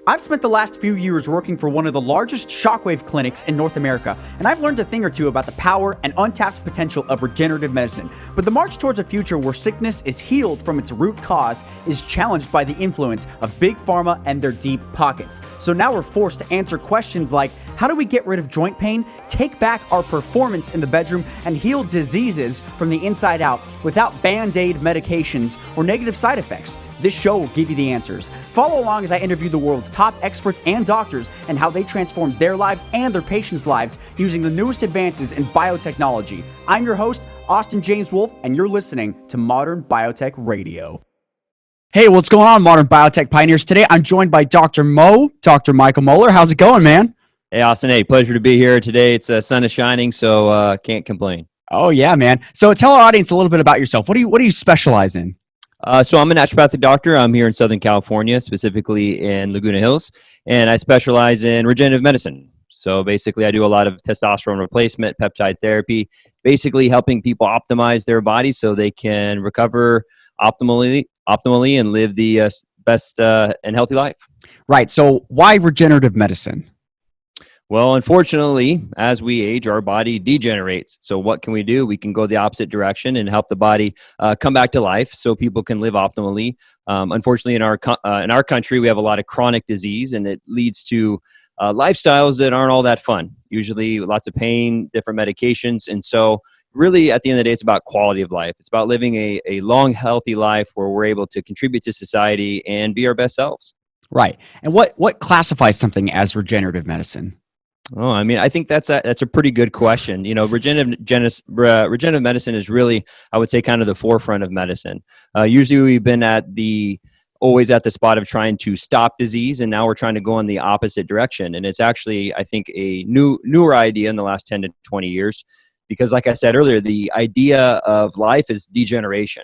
I've spent the last few years working for one of the largest shockwave clinics in North America, and I've learned a thing or two about the power and untapped potential of regenerative medicine. But the march towards a future where sickness is healed from its root cause is challenged by the influence of big pharma and their deep pockets. So now we're forced to answer questions like, how do we get rid of joint pain, take back our performance in the bedroom, and heal diseases from the inside out without band-aid medications or negative side effects? This show will give you the answers. Follow along as I interview the world's top experts and doctors and how they transform their lives and their patients' lives using the newest advances in biotechnology. I'm your host, Austin James Wolfe, and you're listening to Modern Biotech Radio. Hey, what's going on, Modern Biotech Pioneers? Today, I'm joined by Dr. Michael Moeller. How's it going, man? Hey, Austin. Hey, pleasure to be here today. It's sun is shining, so can't complain. Oh, yeah, man. So tell our audience a little bit about yourself. What do you specialize in? So I'm a naturopathic doctor. I'm here in Southern California, specifically in Laguna Hills, and I specialize in regenerative medicine. So basically, I do a lot of testosterone replacement, peptide therapy, basically helping people optimize their bodies so they can recover optimally and live the best and healthy life. Right. So why regenerative medicine? Well, unfortunately, as we age, our body degenerates. So what can we do? We can go the opposite direction and help the body come back to life so people can live optimally. Unfortunately, in our country, we have a lot of chronic disease, and it leads to lifestyles that aren't all that fun. Usually lots of pain, different medications. And so really, at the end of the day, it's about quality of life. It's about living a long, healthy life where we're able to contribute to society and be our best selves. Right. And what classifies something as regenerative medicine? Oh, I mean, I think that's a pretty good question. You know, regenerative medicine is really, I would say, kind of the forefront of medicine. Usually we've been always at the spot of trying to stop disease, and now we're trying to go in the opposite direction. And it's actually, I think, a newer idea in the last 10 to 20 years, because like I said earlier, the idea of life is degeneration.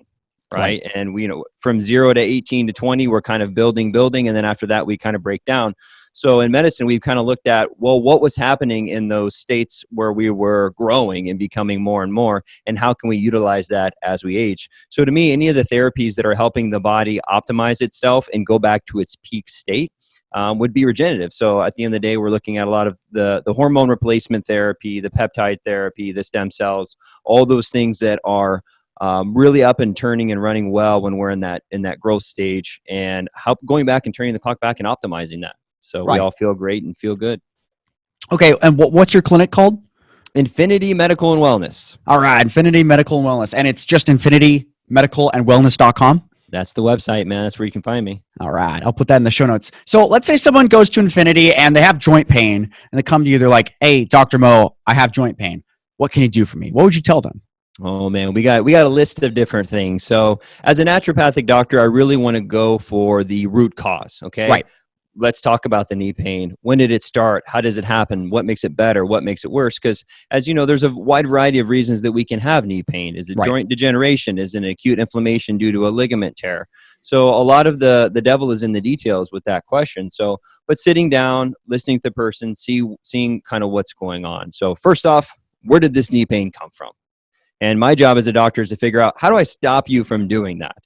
Right. And we, from 0 to 18 to 20, we're kind of building. And then after that, we kind of break down. So in medicine, we've kind of looked at, well, what was happening in those states where we were growing and becoming more and more, and how can we utilize that as we age? So to me, any of the therapies that are helping the body optimize itself and go back to its peak state would be regenerative. So at the end of the day, we're looking at a lot of the hormone replacement therapy, the peptide therapy, the stem cells, all those things that are really up and turning and running well when we're in that growth stage, and going back and turning the clock back and optimizing that. So we all feel great and feel good. Okay, and what's your clinic called? Infinity Medical and Wellness. All right, Infinity Medical and Wellness. And it's just infinitymedicalandwellness.com? That's the website, man. That's where you can find me. All right, I'll put that in the show notes. So let's say someone goes to Infinity and they have joint pain, and they come to you, they're like, hey, Dr. Mo, I have joint pain. What can you do for me? What would you tell them? Oh man, we got a list of different things. So as a naturopathic doctor, I really want to go for the root cause. Okay. Right. Let's talk about the knee pain. When did it start? How does it happen? What makes it better? What makes it worse? Because as you know, there's a wide variety of reasons that we can have knee pain. Is it joint degeneration? Is it an acute inflammation due to a ligament tear? So a lot of the devil is in the details with that question. So, but sitting down, listening to the person, seeing kind of what's going on. So first off, where did this knee pain come from? And my job as a doctor is to figure out, how do I stop you from doing that?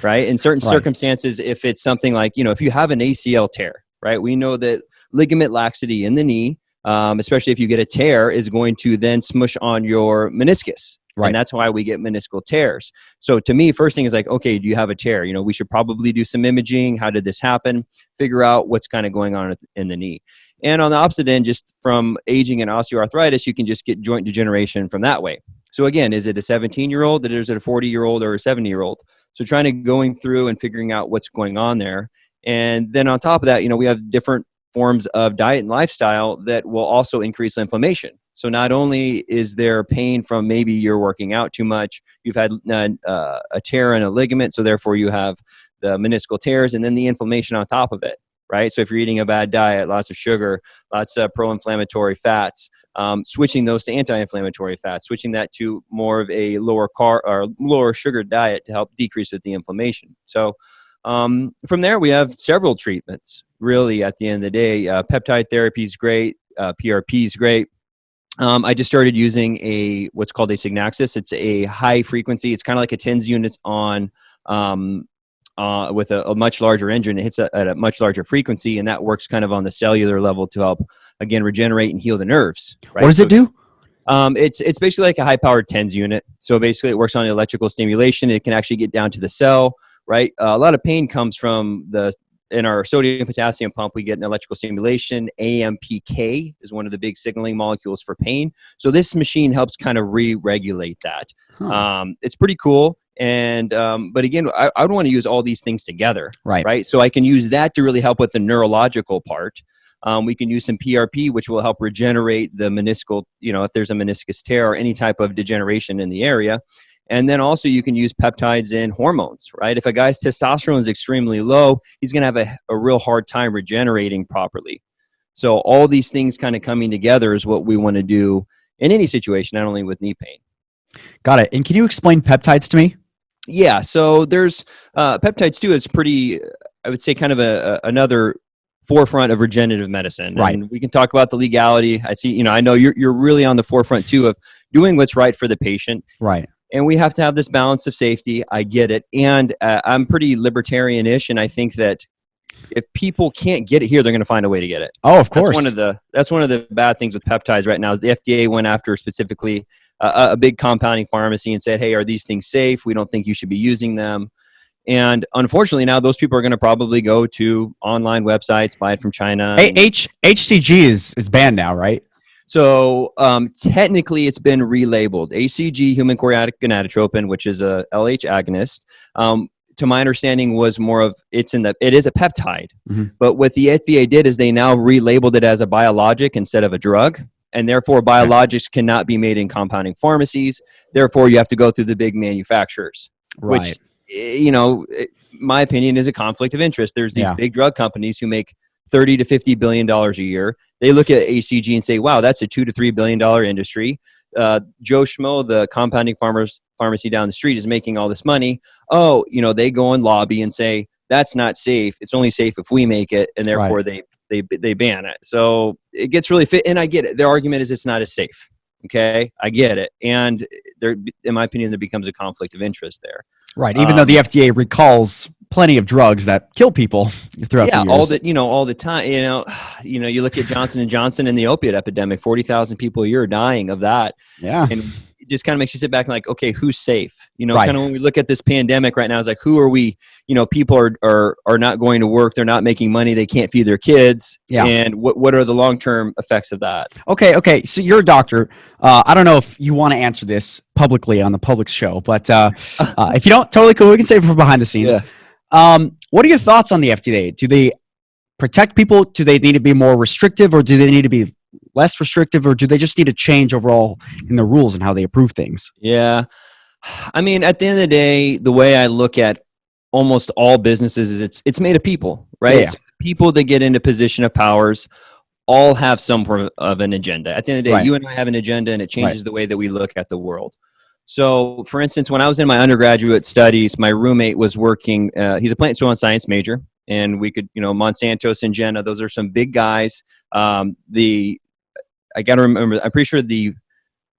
Right. In certain circumstances, if it's something like, if you have an ACL tear, right, we know that ligament laxity in the knee, especially if you get a tear, is going to then smush on your meniscus. Right. And that's why we get meniscal tears. So to me, first thing is like, okay, do you have a tear? We should probably do some imaging. How did this happen? Figure out what's kind of going on in the knee. And on the opposite end, just from aging and osteoarthritis, you can just get joint degeneration from that way. So again, is it a 17-year-old, or is it a 40-year-old or a 70-year-old? So trying to going through and figuring out what's going on there. And then on top of that, we have different forms of diet and lifestyle that will also increase inflammation. So not only is there pain from maybe you're working out too much, you've had a tear in a ligament, so therefore you have the meniscal tears, and then the inflammation on top of it. Right. So if you're eating a bad diet, lots of sugar, lots of pro-inflammatory fats, switching those to anti-inflammatory fats, switching that to more of a lower sugar diet to help decrease with the inflammation. So from there, we have several treatments. Really, at the end of the day, peptide therapy is great. PRP is great. I just started using what's called a Signaxis. It's a high frequency. It's kind of like a TENS units on with a much larger engine. It hits at a much larger frequency, and that works kind of on the cellular level to help, again, regenerate and heal the nerves. Right? What does it do? It's basically like a high-powered TENS unit. So basically, it works on electrical stimulation. It can actually get down to the cell, right? A lot of pain comes from in our sodium potassium pump, we get an electrical stimulation. AMPK is one of the big signaling molecules for pain. So this machine helps kind of re-regulate that. Huh. It's pretty cool. And but again, I would want to use all these things together, right? So I can use that to really help with the neurological part. We can use some PRP, which will help regenerate the meniscal, if there's a meniscus tear or any type of degeneration in the area. And then also you can use peptides and hormones, right? If a guy's testosterone is extremely low, he's going to have a real hard time regenerating properly. So all these things kind of coming together is what we want to do in any situation, not only with knee pain. Got it. And can you explain peptides to me? Yeah. So there's peptides too is pretty, I would say, kind of another forefront of regenerative medicine. Right. And we can talk about the legality. I see, I know you're really on the forefront too of doing what's right for the patient. Right. And we have to have this balance of safety. I get it. And I'm pretty libertarian-ish, and I think that if people can't get it here, they're going to find a way to get it. Oh, of course. That's one of the bad things with peptides right now. The FDA went after specifically a big compounding pharmacy and said, hey, are these things safe? We don't think you should be using them. And unfortunately, now those people are going to probably go to online websites, buy it from China. HCG is banned now, right? So technically, it's been relabeled. ACG, human chorionic gonadotropin, which is a LH agonist. To my understanding, was more of it is a peptide. Mm-hmm. But what the FDA did is they now relabeled it as a biologic instead of a drug, and therefore biologics cannot be made in compounding pharmacies. Therefore, you have to go through the big manufacturers, which my opinion is a conflict of interest. There's these big drug companies who make $30 to $50 billion a year. They look at ACG and say, wow, that's a $2 to $3 billion industry. Joe Schmo, the compounding pharmacy down the street, is making all this money. Oh, they go and lobby and say, that's not safe. It's only safe if we make it. And therefore they ban it. So it gets really fit. And I get it. Their argument is it's not as safe. Okay. I get it. And there, in my opinion, there becomes a conflict of interest there. Right. Even though the FDA recalls plenty of drugs that kill people throughout the years. All the time. You look at Johnson & Johnson and the opiate epidemic, 40,000 people a year are dying of that. Yeah. And it just kind of makes you sit back and like, okay, who's safe? Kind of when we look at this pandemic right now, it's like, who are we? People are not going to work. They're not making money. They can't feed their kids. Yeah. And what are the long-term effects of that? Okay. So you're a doctor. I don't know if you want to answer this publicly on the public show, but if you don't, totally cool. We can save it for behind the scenes. Yeah. What are your thoughts on the FDA? Do they protect people? Do they need to be more restrictive, or do they need to be less restrictive, or do they just need to change overall in the rules and how they approve things? Yeah. I mean, at the end of the day, the way I look at almost all businesses is it's made of people, right? Yeah. People that get into position of powers all have some form of an agenda. At the end of the day, you and I have an agenda, and it changes the way that we look at the world. So, for instance, when I was in my undergraduate studies, my roommate was working, he's a plant soil and science major, and we could, Monsanto, Syngenta, those are some big guys. I got to remember, I'm pretty sure the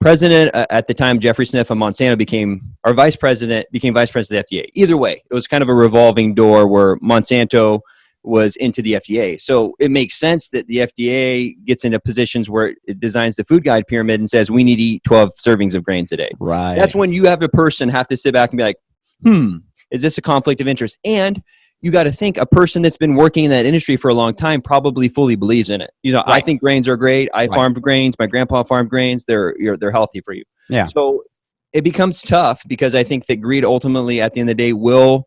president at the time, Jeffrey Sniff of Monsanto, became vice president of the FDA. Either way, it was kind of a revolving door where Monsanto was into the FDA. So it makes sense that the FDA gets into positions where it designs the food guide pyramid and says, we need to eat 12 servings of grains a day. Right. That's when you have a person have to sit back and be like, is this a conflict of interest? And you got to think a person that's been working in that industry for a long time probably fully believes in it. I think grains are great. I farmed grains. My grandpa farmed grains. They're healthy for you. Yeah. So it becomes tough because I think that greed ultimately at the end of the day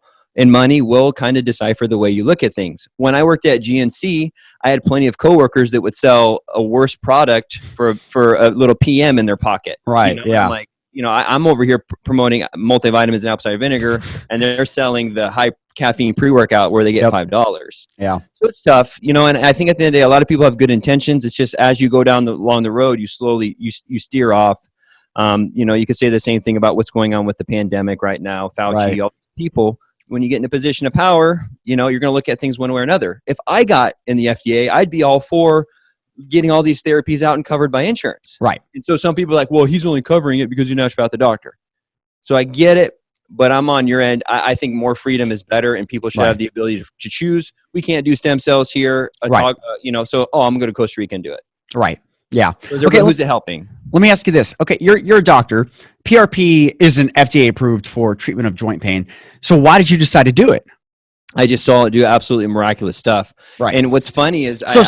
money will kind of decipher the way you look at things. When I worked at GNC, I had plenty of coworkers that would sell a worse product for a little PM in their pocket. Right. Yeah. I'm like, I'm over here promoting multivitamins and apple cider vinegar, and they're selling the high caffeine pre-workout where they get $5. Yeah. So it's tough, and I think at the end of the day, a lot of people have good intentions. It's just as you go along the road, you slowly, you steer off. You could say the same thing about what's going on with the pandemic right now, Fauci, all these people. When you get in a position of power, you're going to look at things one way or another. If I got in the FDA, I'd be all for getting all these therapies out and covered by insurance. Right. And so some people are like, well, he's only covering it because you're naturopath the doctor. So I get it. but I'm on your end. I think more freedom is better, and people should have the ability to choose. We can't do stem cells here, so I'm going to Costa Rica and do it. Right. Yeah. Who's it helping? Let me ask you this. Okay, you're a doctor. PRP isn't FDA approved for treatment of joint pain. So why did you decide to do it? I just saw it do absolutely miraculous stuff. Right. And what's funny is so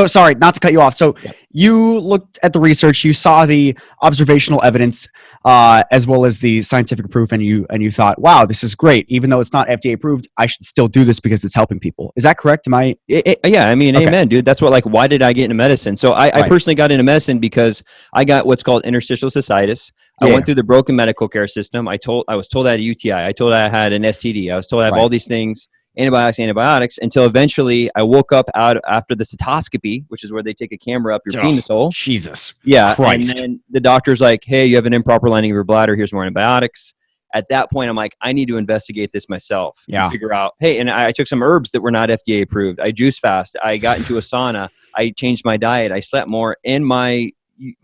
sorry, not to cut you off. So you looked at the research, you saw the observational evidence, as well as the scientific proof, and you thought, wow, this is great. Even though it's not FDA approved, I should still do this because it's helping people. Is that correct? Yeah, I mean, amen, dude. That's what, why did I get into medicine? So I personally got into medicine because I got what's called interstitial cystitis. I went through the broken medical care system. I was told I had a UTI. I told I had an STD. I was told I have all these things. Antibiotics, until eventually I woke up out after the cystoscopy, which is where they take a camera up your penis hole. Jesus. Yeah. Christ. And then the doctor's like, hey, you have an improper lining of your bladder. Here's more antibiotics. At that point, I'm like, I need to investigate this myself. Yeah. And figure out, hey, and I took some herbs that were not FDA approved. I juice fast. I got into a sauna. I changed my diet. I slept more, and my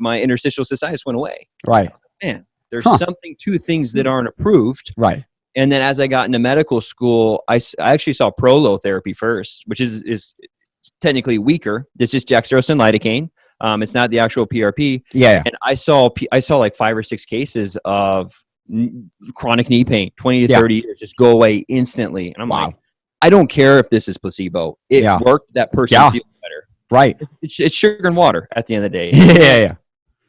interstitial cystitis went away. Right. Man, there's something to things that aren't approved. Right. And then as I got into medical school, I actually saw Prolotherapy first, which is technically weaker. This is dextrose and lidocaine. It's not the actual PRP. Yeah. And I saw like 5 or 6 cases of chronic knee pain, 20 to 30 years, just go away instantly. And I'm like, I don't care if this is placebo. It worked. That person feels better. Right. It's sugar and water at the end of the day. Yeah.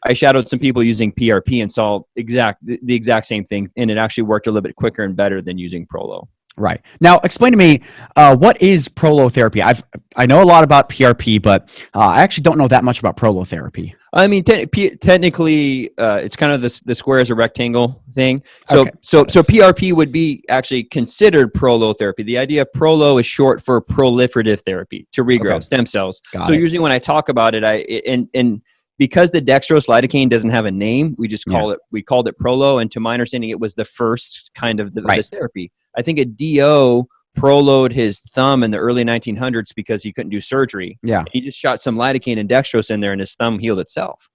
I shadowed some people using PRP and saw the exact same thing, and it actually worked a little bit quicker and better than using Prolo. Right. Now, explain to me, what is Prolotherapy? I know a lot about PRP, but I actually don't know that much about Prolotherapy. I mean, technically, it's kind of the square as a rectangle thing. So PRP would be actually considered Prolotherapy. The idea of Prolo is short for proliferative therapy to regrow stem cells. Usually when I talk about it, because the dextrose lidocaine doesn't have a name, we called it Prolo. And to my understanding, it was the first kind of this therapy. I think a DO Proloed his thumb in the early 1900s because he couldn't do surgery. Yeah. He just shot some lidocaine and dextrose in there and his thumb healed itself.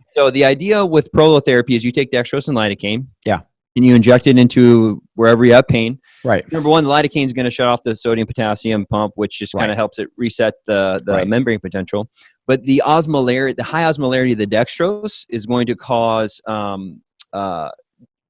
So the idea with Prolotherapy is you take dextrose and lidocaine. Yeah. And you inject it into wherever you have pain. Right. Number one, the lidocaine is going to shut off the sodium potassium pump, which just kind of helps it reset the membrane potential. But the high osmolarity of the dextrose is going to cause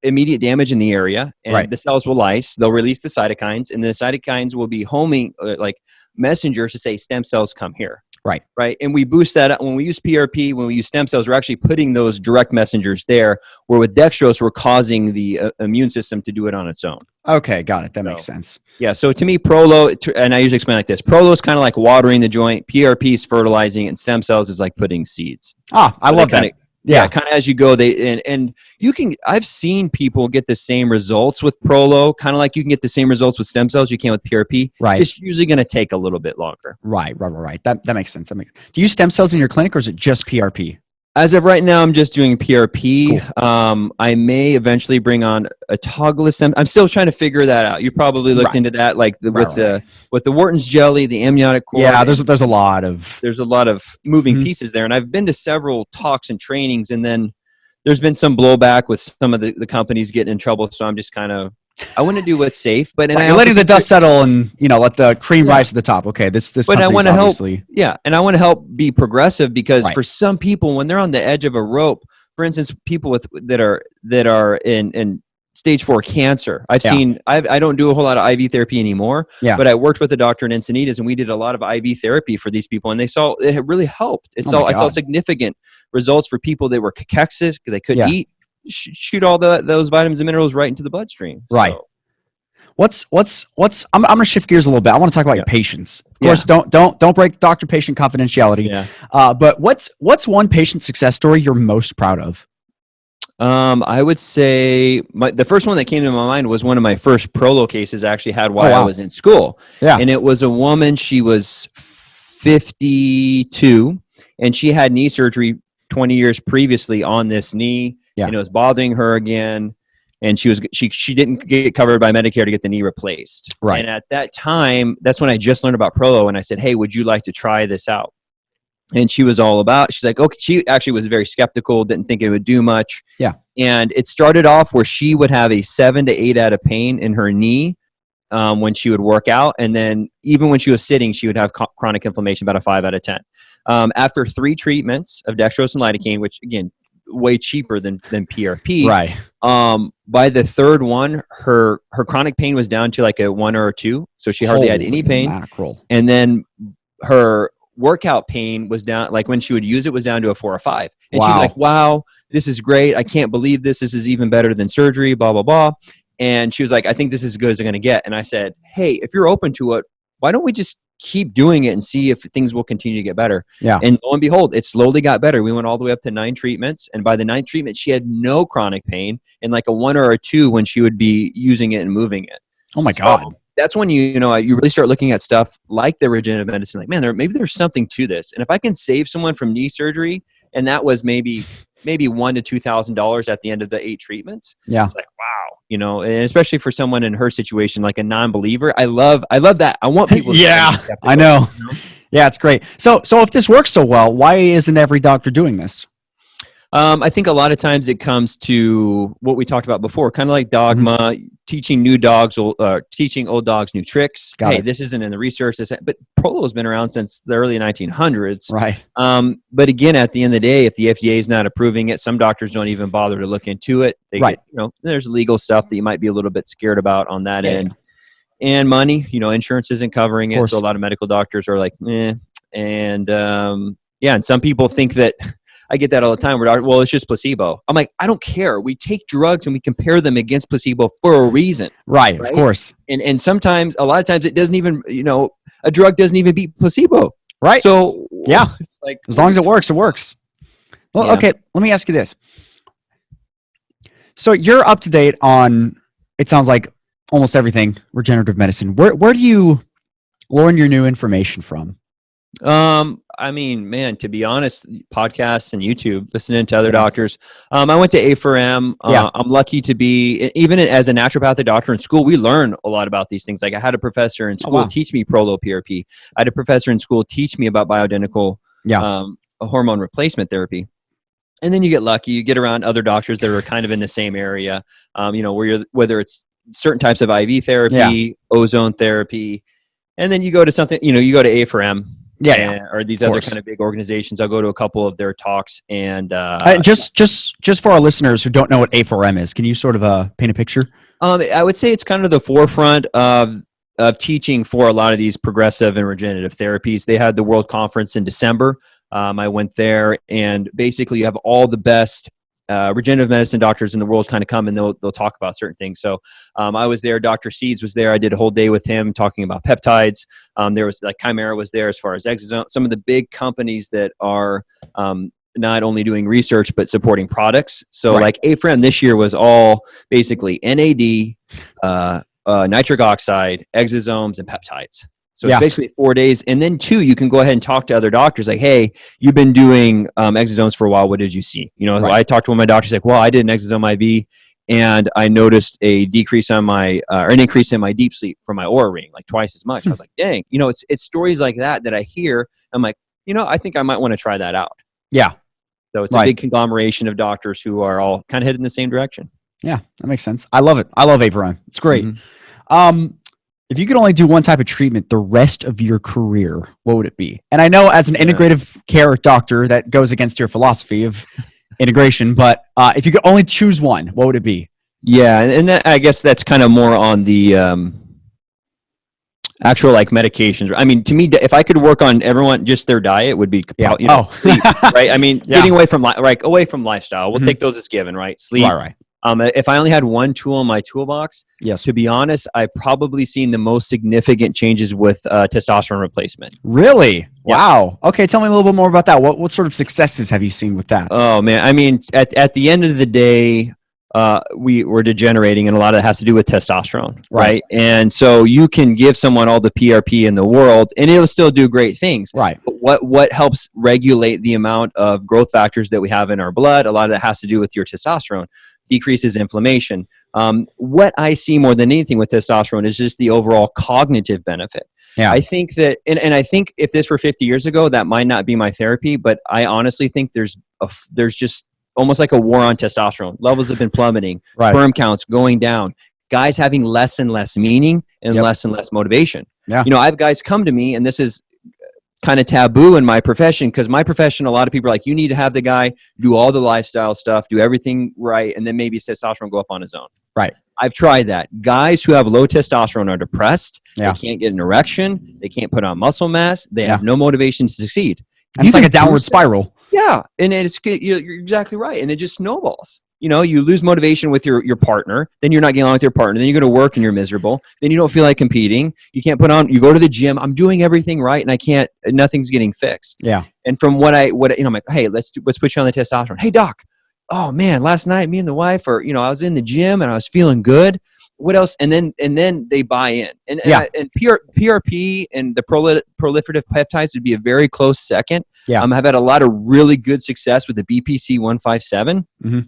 immediate damage in the area, and the cells will lyse. They'll release the cytokines, and the cytokines will be homing like messengers to say stem cells come here. Right. Right. And we boost that up. When we use PRP, when we use stem cells, we're actually putting those direct messengers there, where with dextrose, we're causing the immune system to do it on its own. Okay. Got it. That makes sense. Yeah. So to me, Prolo, and I usually explain like this, Prolo is kind of like watering the joint, PRP is fertilizing, and stem cells is like putting seeds. Ah, I love that. Yeah, kind of as you go, and you can. I've seen people get the same results with Prolo, kind of like you can get the same results with stem cells you can with PRP. Right. It's just usually going to take a little bit longer. Right. That makes sense. Do you use stem cells in your clinic, or is it just PRP? As of right now, I'm just doing PRP. Cool. I may eventually bring on autologous stem. I'm still trying to figure that out. You probably looked into that, like with the Wharton's jelly, the amniotic cord. Yeah, there's a lot of moving pieces there, and I've been to several talks and trainings, and then there's been some blowback with some of the companies getting in trouble. So I'm just kind of. I want to do what's safe, but you're letting the dust settle and let the cream rise to the top. Okay, this. But I want to help. Yeah, and I want to help be progressive because for some people, when they're on the edge of a rope, for instance, people that are in stage 4 cancer, I've seen. I don't do a whole lot of IV therapy anymore. Yeah. But I worked with a doctor in Encinitas, and we did a lot of IV therapy for these people, and they saw it really helped. I saw significant results for people that were cachexic, they couldn't eat. Shoot all those vitamins and minerals right into the bloodstream. Right. So. I'm gonna shift gears a little bit. I want to talk about your patients. Of course, don't break doctor-patient confidentiality. Yeah. But what's one patient success story you're most proud of? I would say the first one that came to my mind was one of my first Prolo cases I actually had while I was in school. Yeah. And it was a woman. She was 52, and she had knee surgery 20 years previously on this knee. Yeah. And it was bothering her again, and she didn't get covered by Medicare to get the knee replaced. Right. And at that time, that's when I just learned about Prolo, and I said, "Hey, would you like to try this out?" And she was all about, she's like, okay, she actually was very skeptical, didn't think it would do much. Yeah. And it started off where she would have a 7 to 8 out of pain in her knee when she would work out. And then even when she was sitting, she would have chronic inflammation, about a 5 out of 10. After 3 treatments of dextrose and lidocaine, which again, way cheaper than PRP. Right. By the 3rd one, her chronic pain was down to like a 1 or a 2. So she hardly had any pain. Mackerel. And then her workout pain was down, like when she would use it, was down to a 4 or 5. And she's like, wow, this is great. I can't believe this. This is even better than surgery, blah, blah, blah. And she was like, I think this is as good as I'm going to get. And I said, hey, if you're open to it, why don't we just keep doing it and see if things will continue to get better? Yeah. And lo and behold, it slowly got better. We went all the way up to 9 treatments. And by the 9th treatment, she had no chronic pain, and like a 1 or a 2 when she would be using it and moving it. Oh my God. That's when you really start looking at stuff like the regenerative medicine. Like, man, maybe there's something to this. And if I can save someone from knee surgery, and that was maybe $1,000 to $2,000 at the end of the 8 treatments. Yeah. It's like, wow, and especially for someone in her situation, like a non-believer, I love that. I want people to I know. Yeah, it's great. So if this works so well, why isn't every doctor doing this? I think a lot of times it comes to what we talked about before, kind of like dogma, teaching teaching old dogs new tricks. This isn't in the research, but Prolo has been around since the early 1900s. Right. But again, at the end of the day, if the FDA is not approving it, some doctors don't even bother to look into it. They get, there's legal stuff that you might be a little bit scared about on that end. And money, insurance isn't covering it. So a lot of medical doctors are like, eh. And and some people think that, I get that all the time. Well, it's just placebo. I'm like, I don't care. We take drugs and we compare them against placebo for a reason. Right? Of course. And sometimes, a lot of times, it doesn't even, a drug doesn't even beat placebo. Right. So yeah, it's like, as long as it works, it works. Well, okay. Let me ask you this. So you're up to date on, it sounds like, almost everything regenerative medicine. Where do you learn your new information from? I mean, man, to be honest, podcasts and YouTube, listening to other doctors. I went to A4M. I'm lucky to be, even as a naturopathic doctor in school, we learn a lot about these things. Like, I had a professor in school teach me PRP. I had a professor in school teach me about bioidentical hormone replacement therapy. And then you get lucky, you get around other doctors that are kind of in the same area, whether it's certain types of IV therapy, ozone therapy, and then you go to something, you go to A4M. Or these other kind of big organizations. I'll go to a couple of their talks, and just for our listeners who don't know what A4M is, can you sort of paint a picture? I would say it's kind of the forefront of teaching for a lot of these progressive and regenerative therapies. They had the World Conference in December. I went there, and basically you have all the best regenerative medicine doctors in the world kind of come, and they'll talk about certain things. So I was there. Dr. Seeds was there. I did a whole day with him talking about peptides. There was like Chimera was there as far as exosome. Some of the big companies that are not only doing research but supporting products. So like A4M this year was all basically NAD, nitric oxide, exosomes, and peptides. So it's basically 4 days. And then 2, you can go ahead and talk to other doctors like, hey, you've been doing exosomes for a while. What did you see? I talked to one of my doctors like, well, I did an exosome IV and I noticed a decrease on my, or an increase in my deep sleep from my Oura ring, like twice as much. I was like, dang, it's stories like that I hear. I'm like, I think I might want to try that out. Yeah. So it's a big conglomeration of doctors who are all kind of headed in the same direction. Yeah, that makes sense. I love it. I love A4M. It's great. If you could only do one type of treatment the rest of your career, what would it be? And I know as an integrative care doctor, that goes against your philosophy of integration, but if you could only choose one, what would it be? Yeah, and that, I guess that's kind of more on the actual like medications. I mean, to me, if I could work on everyone, just their diet would be, sleep, right? I mean, getting away from lifestyle. We'll take those as given, right? Sleep. Right. If I only had one tool in my toolbox, to be honest, I've probably seen the most significant changes with testosterone replacement. Really? Yeah. Wow. Okay, tell me a little bit more about that. What sort of successes have you seen with that? Oh, man. I mean, at the end of the day, we're degenerating, and a lot of it has to do with testosterone, right? And so you can give someone all the PRP in the world, and it'll still do great things. Right. But what helps regulate the amount of growth factors that we have in our blood? A lot of that has to do with your testosterone. Decreases inflammation. What I see more than anything with testosterone is just the overall cognitive benefit. Yeah. I think that, and I think if this were 50 years ago, that might not be my therapy, but I honestly think there's just almost like a war on testosterone. Levels have been plummeting, sperm counts going down, guys having less and less meaning and less motivation. Yeah. You know, I have guys come to me, and this is kind of taboo in my profession, because my profession, a lot of people are like, you need to have the guy do all the lifestyle stuff, do everything right, and then maybe testosterone go up on his own. Right. I've tried that. Guys who have low testosterone are depressed. Yeah. They can't get an erection. They can't put on muscle mass. They have no motivation to succeed. And it's like a downward spiral. Yeah. And you're exactly right. And it just snowballs. You know, you lose motivation with your partner, then you're not getting along with your partner, then you go to work and you're miserable, then you don't feel like competing, you can't put on, you go to the gym, I'm doing everything right and nothing's getting fixed. Yeah. And from what I'm like, hey, let's put you on the testosterone. Hey doc, oh man, last night me and the wife I was in the gym and I was feeling good. What else? And then they buy in. And PRP and the proliferative peptides would be a very close second. Yeah. I've had a lot of really good success with the BPC 157. Mm-hmm.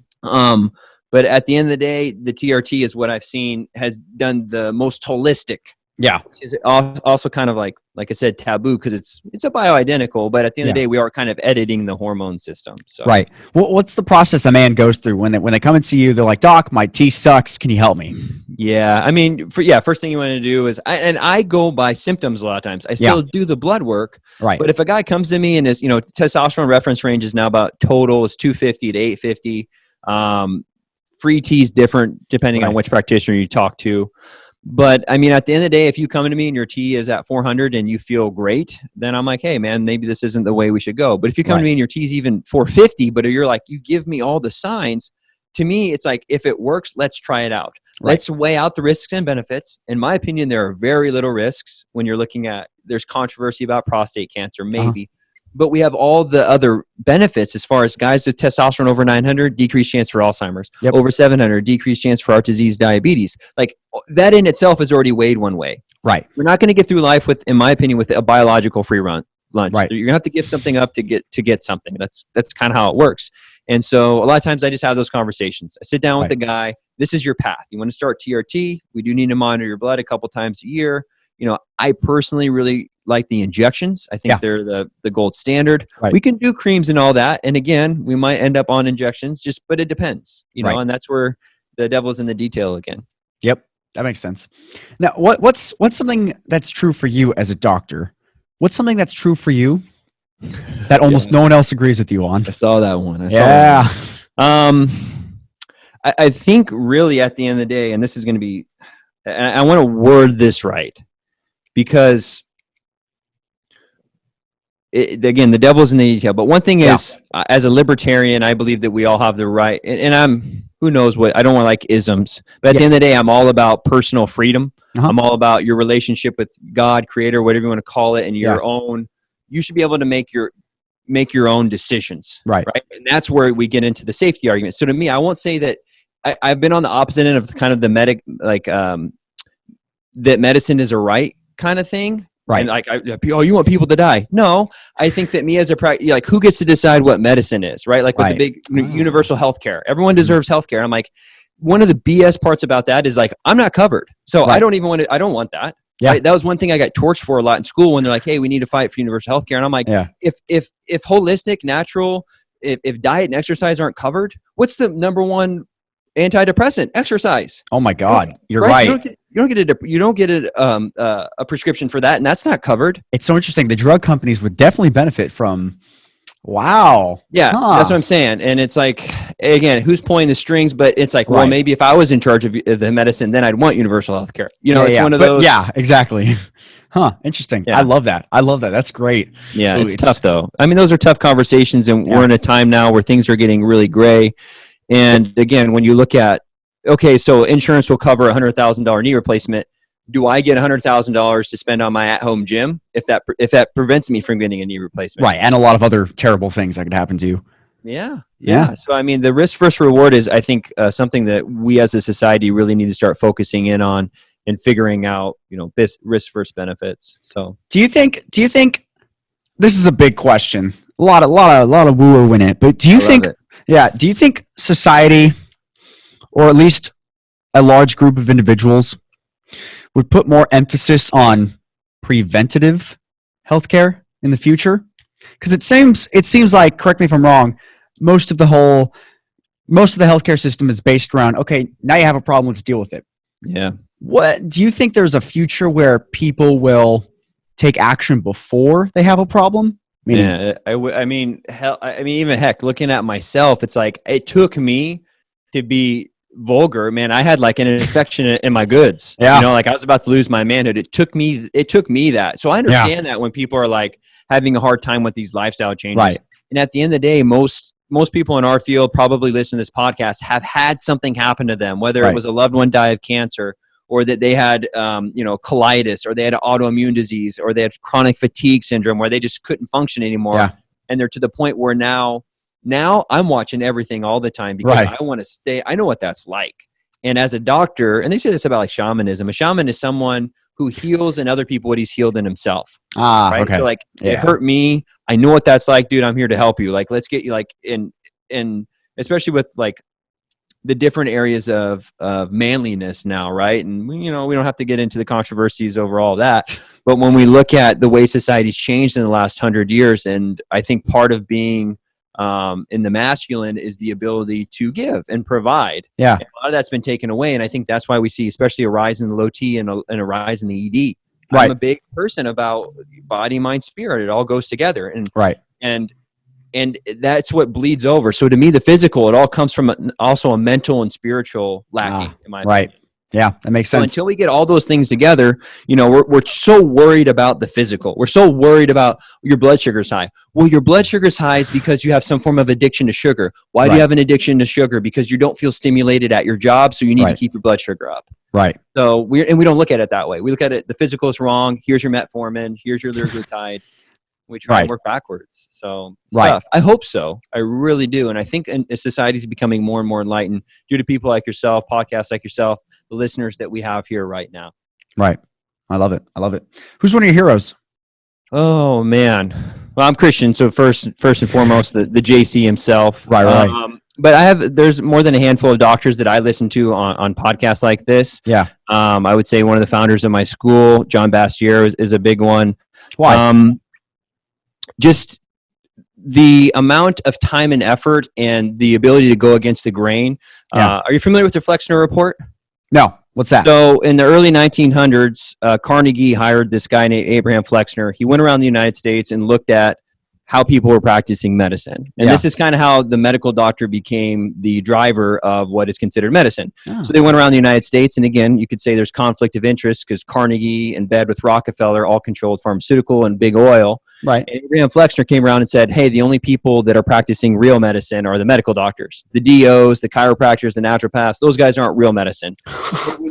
But at the end of the day, the TRT is what I've seen has done the most holistic. Yeah. Is also kind of like I said, taboo, because it's a bioidentical, but at the end of the day, we are kind of editing the hormone system. So. Right. Well, what's the process a man goes through when they come and see you? They're like, doc, my T sucks. Can you help me? Yeah. I mean, first thing you want to do is, I go by symptoms a lot of times. I still do the blood work. Right. But if a guy comes to me and is, testosterone reference range is now about total is 250 to 850. Free T is different depending on which practitioner you talk to. But I mean, at the end of the day, if you come to me and your T is at 400 and you feel great, then I'm like, hey man, maybe this isn't the way we should go. But if you come to me and your T is even 450, but you're like, you give me all the signs, to me, it's like, if it works, let's try it out. Let's weigh out the risks and benefits. In my opinion, there are very little risks when you're looking at, there's controversy about prostate cancer, maybe. But we have all the other benefits as far as guys with testosterone over 900, decreased chance for Alzheimer's. Over 700, decreased chance for heart disease, diabetes. Like that in itself is already weighed one way. Right. We're not going to get through life with, in my opinion, with a biological free lunch. Right. You're gonna have to give something up to get something. That's kind of how it works. And so a lot of times I just have those conversations. I sit down with the guy. This is your path. You want to start TRT. We do need to monitor your blood a couple times a year. I personally really like the injections. I think they're the gold standard. Right. We can do creams and all that. And again, we might end up on injections, but it depends, know, and that's where the devil's in the detail again. Yep. That makes sense. Now, what's something that's true for you as a doctor? What's something that's true for you that almost no one else agrees with you on? I saw that one. I think really at the end of the day, and this is going to be, and I want to word this right, because again, the devil's in the detail. But one thing is, as a libertarian, I believe that we all have the right, and I'm, who knows what, I don't want like isms, but at the end of the day, I'm all about personal freedom. I'm all about your relationship with God, creator, whatever you want to call it, and your own, you should be able to make your own decisions. Right. And that's where we get into the safety argument. So to me, I won't say that I've been on the opposite end of kind of the that medicine is a right kind of thing. Right. And you want people to die. No, I think that me as a who gets to decide what medicine is, right? Like with the big universal healthcare, everyone deserves healthcare. I'm like, one of the BS parts about that is like, I'm not covered. So I don't even want to, I don't want that. Yeah. Right? That was one thing I got torched for a lot in school when they're like, hey, we need to fight for universal healthcare. And I'm like, if holistic, natural, if diet and exercise aren't covered, what's the number one antidepressant? Exercise. Oh my God. You're right. You don't get a prescription for that, and that's not covered. It's so interesting. The drug companies would definitely benefit from. Wow. Yeah, that's what I'm saying. And it's like, again, who's pulling the strings? But it's like, well, maybe if I was in charge of the medicine, then I'd want universal health care. It's one of those. Yeah, exactly. Interesting. Yeah. I love that. That's great. Yeah, it's tough though. I mean, those are tough conversations, and we're in a time now where things are getting really gray. And again, when you look at, okay, so insurance will cover a $100,000 knee replacement. Do I get $100,000 to spend on my at-home gym if that prevents me from getting a knee replacement? Right, and a lot of other terrible things that could happen to you. Yeah. So I mean, the risk versus reward is, I think, something that we as a society really need to start focusing in on and figuring out, this risk versus benefits. So, do you think this is a big question? A lot of woo-woo in it, but do you think society, or at least a large group of individuals, would put more emphasis on preventative healthcare in the future? Because it seems like, correct me if I'm wrong, most of the healthcare system is based around, okay, now you have a problem, let's deal with it. Yeah. What do you think there's a future where people will take action before they have a problem? Yeah, I mean, even heck, looking at myself, it's like it took me to be vulgar. Man, I had like an infection in my goods. Yeah. Like I was about to lose my manhood. It took me that. So I understand that when people are like having a hard time with these lifestyle changes. Right. And at the end of the day, most people in our field probably listen to this podcast have had something happen to them, whether it was a loved one die of cancer, or that they had, colitis, or they had autoimmune disease, or they had chronic fatigue syndrome where they just couldn't function anymore. Yeah. And they're to the point where now I'm watching everything all the time because I want to stay. I know what that's like. And as a doctor, and they say this about like shamanism, a shaman is someone who heals in other people what he's healed in himself. Right. Okay. So like it hurt me. I know what that's like, dude. I'm here to help you. Like, let's get you like in especially with like the different areas of manliness now, right? And we don't have to get into the controversies over all that, but when we look at the way society's changed in the last 100 years, and I think part of being in the masculine is the ability to give and provide. Yeah, and a lot of that's been taken away, and I think that's why we see especially a rise in the low T and a rise in the ED. Right. I'm a big person about body, mind, spirit. It all goes together, and that's what bleeds over. So to me, the physical, it all comes from also a mental and spiritual lacking, in my opinion. Yeah, that makes sense. So until we get all those things together, we're so worried about the physical. We're so worried about your blood sugar's high. Well, your blood sugar's high is because you have some form of addiction to sugar. Why do you have an addiction to sugar? Because you don't feel stimulated at your job, so you need to keep your blood sugar up. Right. So we don't look at it that way. We look at it, the physical is wrong. Here's your metformin. Here's your liraglutide. We try and work backwards. So stuff. I hope so. I really do. And I think society is becoming more and more enlightened due to people like yourself, podcasts like yourself, the listeners that we have here right now. Right. I love it. Who's one of your heroes? Oh, man. Well, I'm Christian. So first and foremost, the JC himself. Right. But there's more than a handful of doctors that I listen to on podcasts like this. Yeah. I would say one of the founders of my school, John Bastier, is a big one. Why? Just the amount of time and effort and the ability to go against the grain. Are you familiar with the Flexner Report? No. What's that? So in the early 1900s, Carnegie hired this guy named Abraham Flexner. He went around the United States and looked at how people were practicing medicine. And this is kind of how the medical doctor became the driver of what is considered medicine. Oh. So they went around the United States, and again, you could say there's conflict of interest because Carnegie, in bed with Rockefeller, all controlled pharmaceutical and big oil. Right. And Abraham Flexner came around and said, hey, the only people that are practicing real medicine are the medical doctors. The DOs, the chiropractors, the naturopaths, those guys aren't real medicine. What we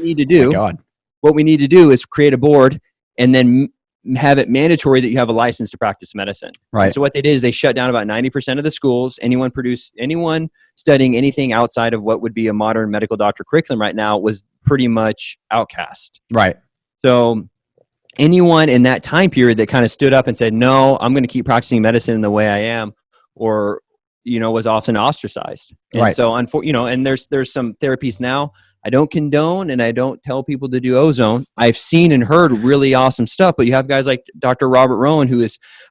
need to do is create a board and then have it mandatory that you have a license to practice medicine. Right. And so what they did is they shut down about 90% of the schools. Anyone studying anything outside of what would be a modern medical doctor curriculum right now was pretty much outcast. Right. So anyone in that time period that kind of stood up and said, no, I'm going to keep practicing medicine in the way I am, or, was often ostracized. And so, and there's some therapies now. I don't condone and I don't tell people to do ozone. I've seen and heard really awesome stuff, but you have guys like Dr. Robert Rowan,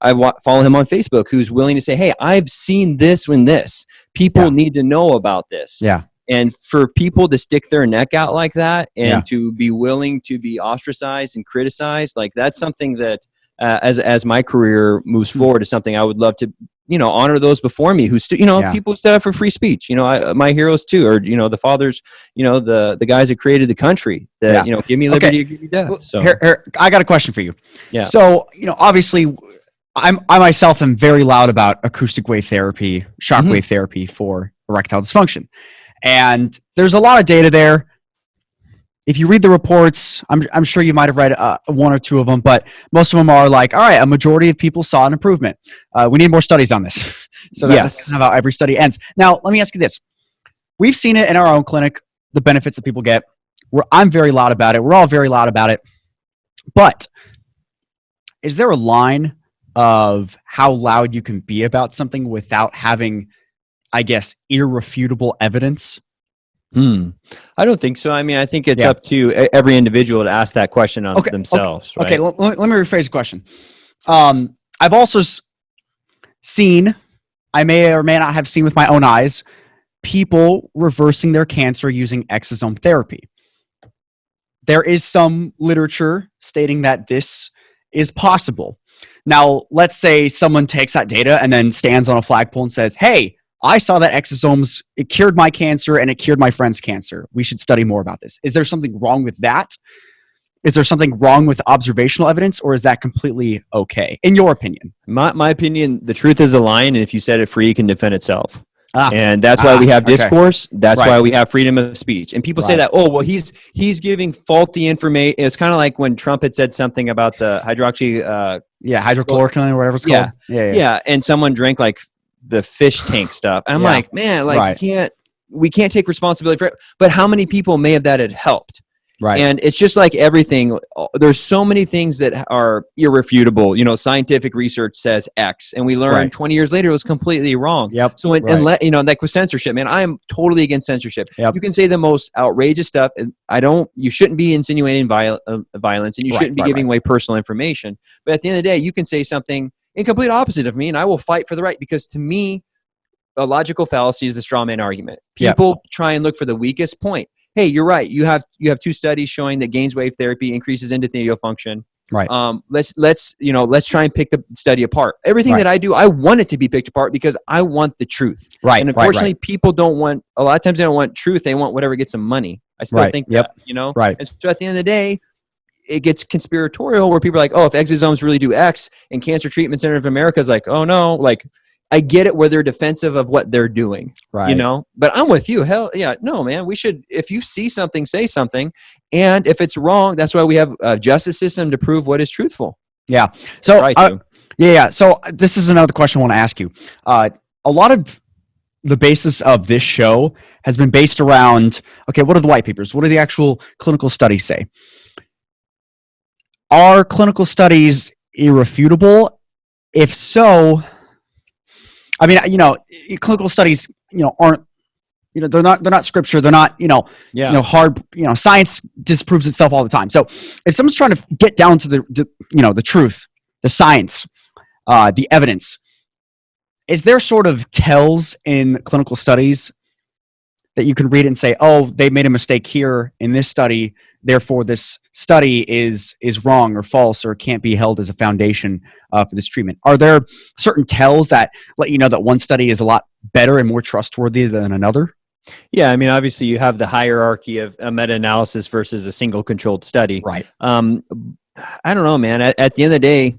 I follow him on Facebook, who's willing to say, hey, I've seen this when this. People need to know about this. Yeah. And for people to stick their neck out like that and to be willing to be ostracized and criticized, like that's something that as my career moves forward is something I would love to honor those before me people who stood up for free speech. My heroes too, or the fathers, the guys that created the country that give me liberty, give me death. So here, I got a question for you. Yeah. So obviously, I myself am very loud about acoustic wave therapy, shockwave therapy for erectile dysfunction, and there's a lot of data there. If you read the reports, I'm sure you might have read one or two of them, but most of them are like, all right, a majority of people saw an improvement. We need more studies on this. So that's kind of how every study ends. Now, let me ask you this. We've seen it in our own clinic, the benefits that people get. I'm very loud about it. We're all very loud about it. But is there a line of how loud you can be about something without having, I guess, irrefutable evidence? I don't think so. I mean, I think it's up to every individual to ask that question on themselves. Okay, right? let me rephrase the question. I've also seen, I may or may not have seen with my own eyes, people reversing their cancer using exosome therapy. There is some literature stating that this is possible. Now, let's say someone takes that data and then stands on a flagpole and says, hey, I saw that exosomes, it cured my cancer and it cured my friend's cancer. We should study more about this. Is there something wrong with that? Is there something wrong with observational evidence, or is that completely okay, in your opinion? My opinion, the truth is a line, and if you set it free, it can defend itself. And that's why we have discourse. That's why we have freedom of speech. And people say that, oh, well, he's giving faulty information. It's kind of like when Trump had said something about the hydrochloroquine or whatever it's called. Yeah. And someone drank like the fish tank stuff. I'm like, man, like we can't take responsibility for it. But how many people may have that had helped? Right. And it's just like everything. There's so many things that are irrefutable. You know, scientific research says X, and we learn 20 years later it was completely wrong. Yep. So, like with censorship, man, I am totally against censorship. Yep. You can say the most outrageous stuff. And you shouldn't be insinuating violence, and you shouldn't be giving away personal information. But at the end of the day, you can say something in complete opposite of me, and I will fight for the right, because to me, a logical fallacy is the straw man argument. People try and look for the weakest point. Hey, you're right. You have two studies showing that gains wave therapy increases endothelial function. Right. Let's try and pick the study apart. Everything that I do, I want it to be picked apart because I want the truth. Right. And unfortunately, people don't want. A lot of times, they don't want truth. They want whatever gets them money. I still think that. Right. And so at the end of the day, it gets conspiratorial where people are like, oh, if exosomes really do X, and Cancer Treatment Center of America is like, oh no, like. I get it where they're defensive of what they're doing, right? But I'm with you. Hell yeah, no, man. We should, if you see something, say something, and if it's wrong, that's why we have a justice system to prove what is truthful. Yeah. So So this is another question I want to ask you. A lot of the basis of this show has been based around, okay, what are the white papers? What do the actual clinical studies say? Are clinical studies irrefutable? If so, I mean, clinical studies, aren't, they're not scripture. They're not, hard, science disproves itself all the time. So if someone's trying to get down to the truth, the science, the evidence, is there sort of tells in clinical studies that you can read and say, oh, they made a mistake here in this study, therefore this study is wrong or false or can't be held as a foundation for this treatment? Are there certain tells that let you know that one study is a lot better and more trustworthy than another? Yeah, I mean, obviously you have the hierarchy of a meta-analysis versus a single controlled study. Right. I don't know, man. At the end of the day,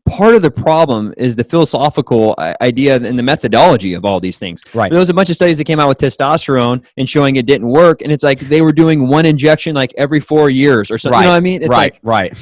part of the problem is the philosophical idea and the methodology of all these things. Right. There was a bunch of studies that came out with testosterone and showing it didn't work. And it's like they were doing one injection like every 4 years or something. Right. You know what I mean? It's right.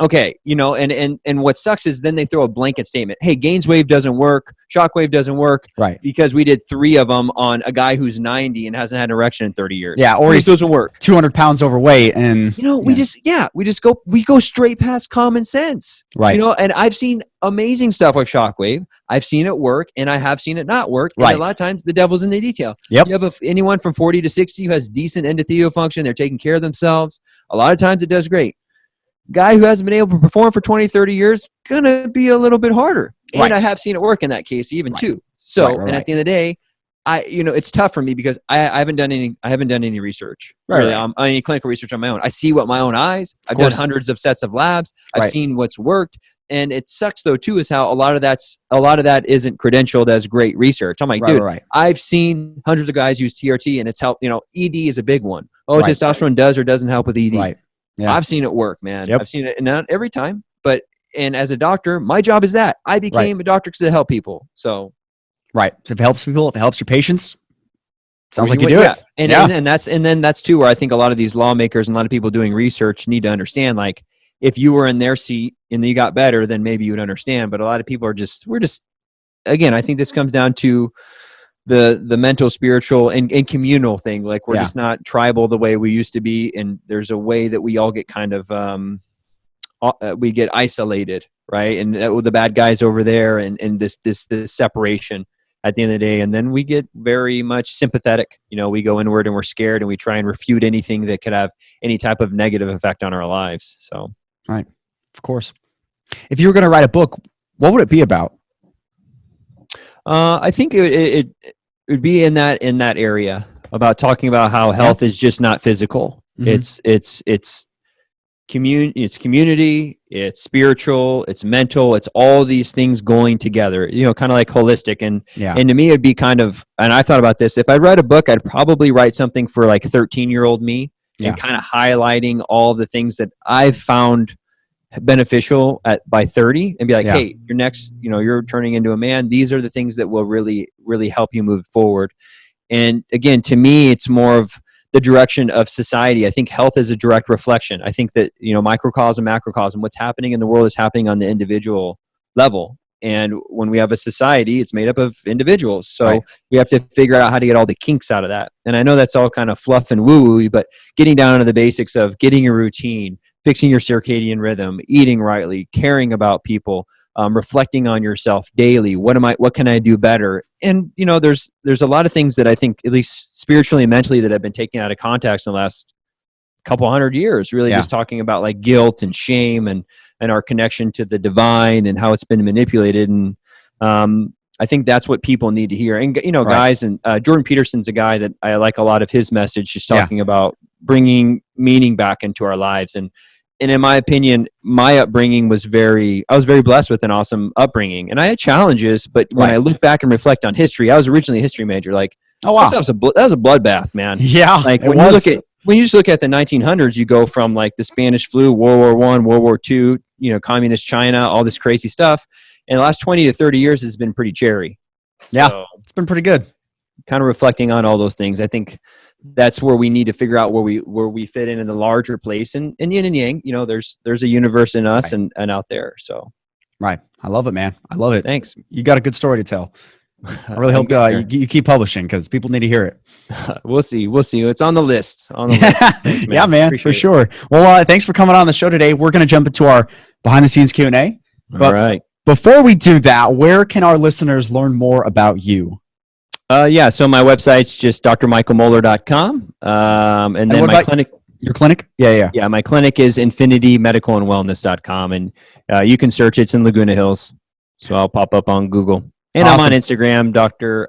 Okay, and what sucks is then they throw a blanket statement. Hey, Gainswave doesn't work. Shockwave doesn't work. Right. Because we did 3 of them on a guy who's 90 and hasn't had an erection in 30 years. Yeah, or he doesn't work. 200 pounds overweight, and we go straight past common sense. Right. And I've seen amazing stuff like Shockwave. I've seen it work, and I have seen it not work. Right. And a lot of times the devil's in the detail. Yep. You have anyone from 40 to 60 who has decent endothelial function. They're taking care of themselves. A lot of times it does great. Guy who hasn't been able to perform for 20, 30 years, gonna be a little bit harder. And I have seen it work in that case even too. So, and at the end of the day, it's tough for me because I haven't done any research any clinical research on my own. I see what my own eyes. I've done hundreds of sets of labs. I've seen what's worked, and it sucks though too is how a lot of that isn't credentialed as great research. I'm like, I've seen hundreds of guys use TRT and it's helped. ED is a big one. Testosterone does or doesn't help with ED. Right. Yeah. I've seen it work, man. Yep. I've seen it, and not every time, and as a doctor, my job is that I became a doctor to help people. So, right. So if it helps people, if it helps your patients, sounds like you do it. And that's too where I think a lot of these lawmakers and a lot of people doing research need to understand. Like, if you were in their seat and you got better, then maybe you would understand. But a lot of people we're just. Again, I think this comes down to the mental, spiritual, and communal thing. Like we're just not tribal the way we used to be, and there's a way that we all get kind of we get isolated, right? And the bad guys over there, and this separation. at the end of the day. And then we get very much sympathetic. We go inward and we're scared and we try and refute anything that could have any type of negative effect on our lives. So, right. Of course. If you were going to write a book, what would it be about? I think it would be in that area about talking about how health is just not physical. Mm-hmm. It's community, it's spiritual, it's mental, it's all these things going together, kind of like holistic. And to me, it'd be and I thought about this, if I read a book, I'd probably write something for like 13-year-old me and kind of highlighting all the things that I've found beneficial by 30 and be like, hey, you're next, you're turning into a man. These are the things that will really, really help you move forward. And again, to me, it's more of the direction of society. I think health is a direct reflection. I think that, microcosm, macrocosm, what's happening in the world is happening on the individual level. And when we have a society, it's made up of individuals. So we have to figure out how to get all the kinks out of that. And I know that's all kind of fluff and woo-woo, but getting down to the basics of getting a routine, fixing your circadian rhythm, eating rightly, caring about people, reflecting on yourself daily. What can I do better? And, there's a lot of things that I think, at least spiritually and mentally, that have been taken out of context in the last couple hundred years, really just talking about like guilt and shame and our connection to the divine and how it's been manipulated. And I think that's what people need to hear. And, guys, and Jordan Peterson's a guy that I like a lot of his message, just talking about bringing meaning back into our lives. And in my opinion, my upbringing I was very blessed with an awesome upbringing, and I had challenges. But when I look back and reflect on history, I was originally a history major. Like, oh wow, that was a bloodbath, man. Yeah, like when you just look at the 1900s, you go from like the Spanish flu, World War I, World War II, communist China, all this crazy stuff. And the last 20 to 30 years has been pretty cherry. So, it's been pretty good. Kind of reflecting on all those things, I think that's where we need to figure out where we fit in the larger place, and yin and yang. There's a universe in us and out there. So, I love it, man. I love it. Thanks. You got a good story to tell. I really hope you keep publishing, because people need to hear it. We'll see. It's on the list. Thanks, man. Yeah, man. Appreciate for sure. Well, thanks for coming on the show today. We're going to jump into our behind the scenes Q&A. All right. Before we do that, where can our listeners learn more about you? So my website's just drmichaelmoeller.com. And then my clinic. Your clinic? Yeah. Yeah, my clinic is infinitymedicalandwellness.com. And you can search it. It's in Laguna Hills. So I'll pop up on Google. And awesome. I'm on Instagram, Dr.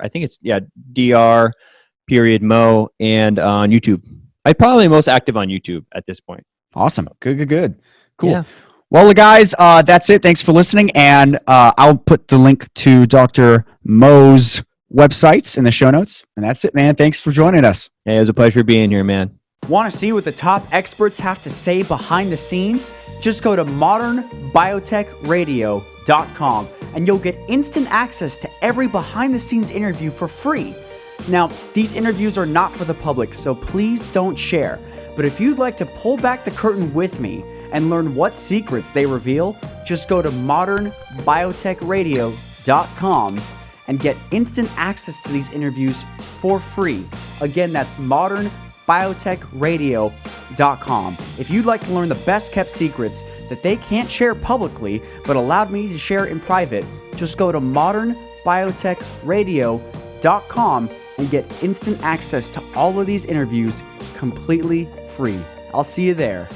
and on YouTube. I'm probably most active on YouTube at this point. Awesome. Good. Cool. Yeah. Well, guys, that's it. Thanks for listening. And I'll put the link to Dr. Mo's websites in the show notes. And that's it, man. Thanks for joining us. Hey, it was a pleasure being here, man. Want to see what the top experts have to say behind the scenes? Just go to modernbiotechradio.com and you'll get instant access to every behind the scenes interview for free. Now, these interviews are not for the public, so please don't share. But if you'd like to pull back the curtain with me and learn what secrets they reveal, just go to modernbiotechradio.com and get instant access to these interviews for free. Again, that's modernbiotechradio.com. If you'd like to learn the best kept secrets that they can't share publicly but allowed me to share in private, just go to modernbiotechradio.com and get instant access to all of these interviews completely free. I'll see you there.